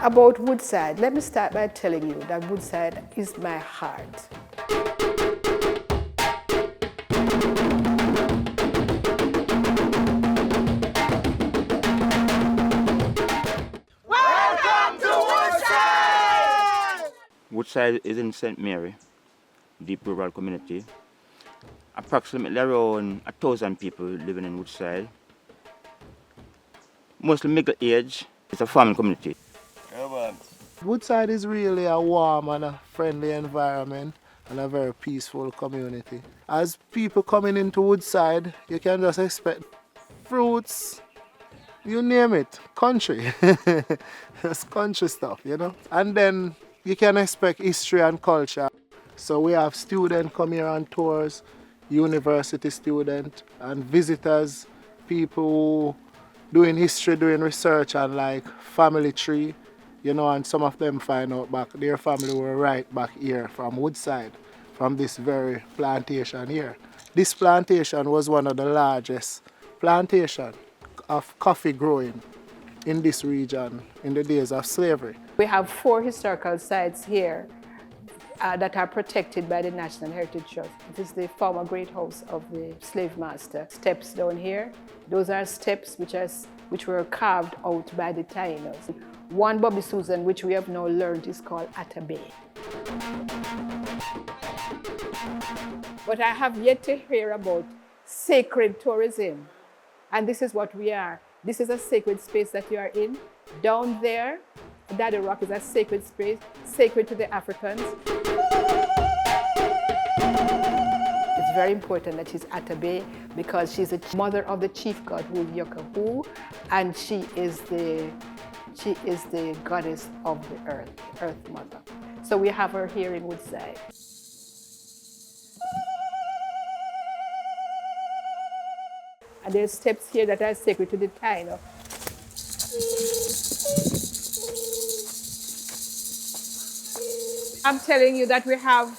About Woodside, let me start by telling you that Woodside is my heart. Woodside is in St. Mary, deep rural community. Approximately around 1,000 people living in Woodside. Mostly middle age. It's a farming community. Woodside is really a warm and a friendly environment and a very peaceful community. As people coming into Woodside, you can just expect fruits, you name it, country. It's country stuff, you know. And then you can expect history and culture. So we have students come here on tours, university students and visitors, people who doing history, doing research and like family tree, you know, and some of them find out back their family were right back here from Woodside, from this very plantation here. This plantation was one of the largest plantations of coffee growing in this region in the days of slavery. We have 4 historical sites here that are protected by the National Heritage Trust. It is the former great house of the slave master. Steps down here, those are steps which were carved out by the Tainos. One Bobby Susan, which we have now learned, is called Atabey. But I have yet to hear about sacred tourism. And this is what we are. This is a sacred space that you are in. Down there, Daddy Rock is a sacred space, sacred to the Africans. It's very important that she's Atabey because she's the mother of the chief god who is Yokahu, and she is the goddess of the earth mother. So we have her here in Woodside. And there's steps here that are sacred to the Taino. I'm telling you that we have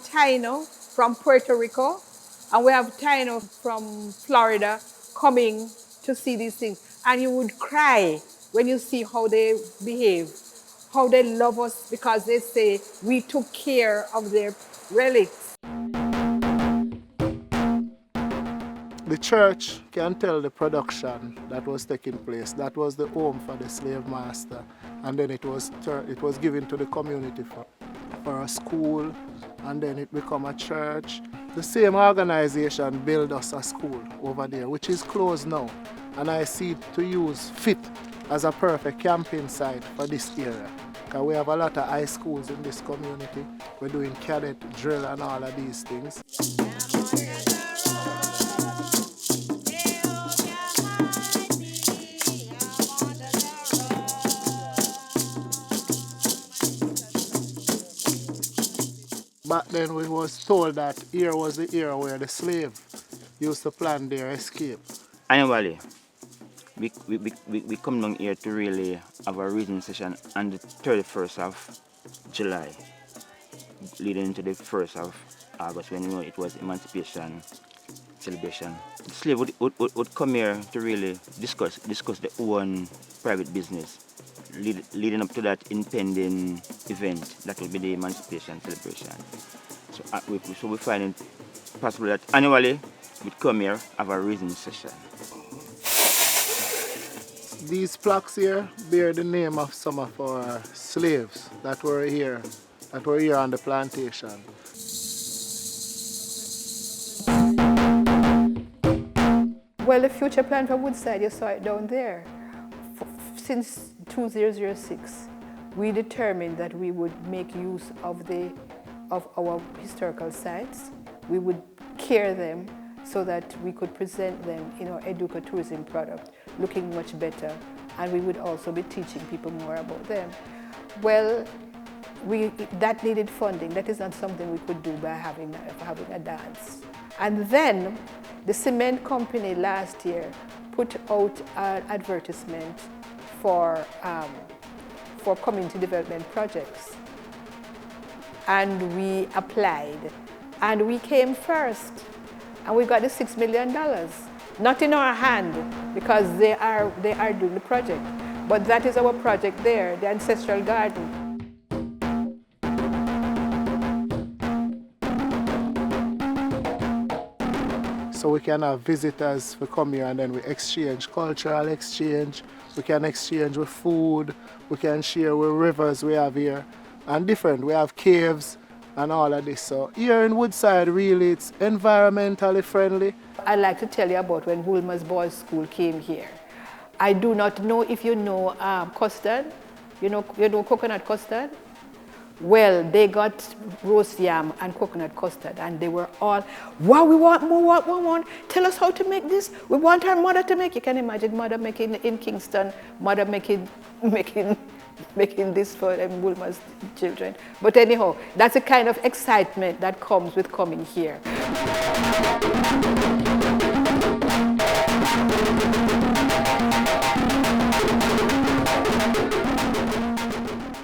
Taino from Puerto Rico, and we have Taino from Florida coming to see these things. And you would cry when you see how they behave, how they love us because they say we took care of their relics. The church can tell the production that was taking place. That was the home for the slave master, and then it was given to the community for a school, and then it became a church. The same organization built us a school over there, which is closed now, and I see it to use fit as a perfect camping site for this area. Because we have a lot of high schools in this community. We're doing cadet drill and all of these things. Back then we was told that here was the era where the slave used to plan their escape. Annually, we come down here to really have a reading session on the 31st of July, leading into the 1st of August when it was Emancipation Celebration. The slave would come here to really discuss their own private business, leading up to that impending event that will be the Emancipation Celebration. So we find it possible that annually we come here, have a reading session. These plaques here bear the name of some of our slaves that were here on the plantation. Well, the future plan for Woodside, you saw it down there. Since 2006, we determined that we would make use of our historical sites. We would care them so that we could present them in our educatourism product, looking much better, and we would also be teaching people more about them. Well, that needed funding. That is not something we could do by having a dance. And then the cement company last year put out an advertisement for community development projects. And we applied, and we came first. And we got the $6 million, not in our hand because they are doing the project, But that is our project there, the Ancestral Garden. So we can have visitors who come here and then we exchange, cultural exchange. We can exchange with food. We can share with rivers we have here and different. We have caves and all of this. So here in Woodside, really, it's environmentally friendly. I'd like to tell you about when Woolmer's Boys School came here. I do not know if you know custard. You know coconut custard? Well, they got roast yam and coconut custard, and they were all, wow, we want more, we want. Tell us how to make this. We want our mother to make. You can imagine mother making in Kingston, mother making this for them Woolmer's children. But anyhow, that's a kind of excitement that comes with coming here.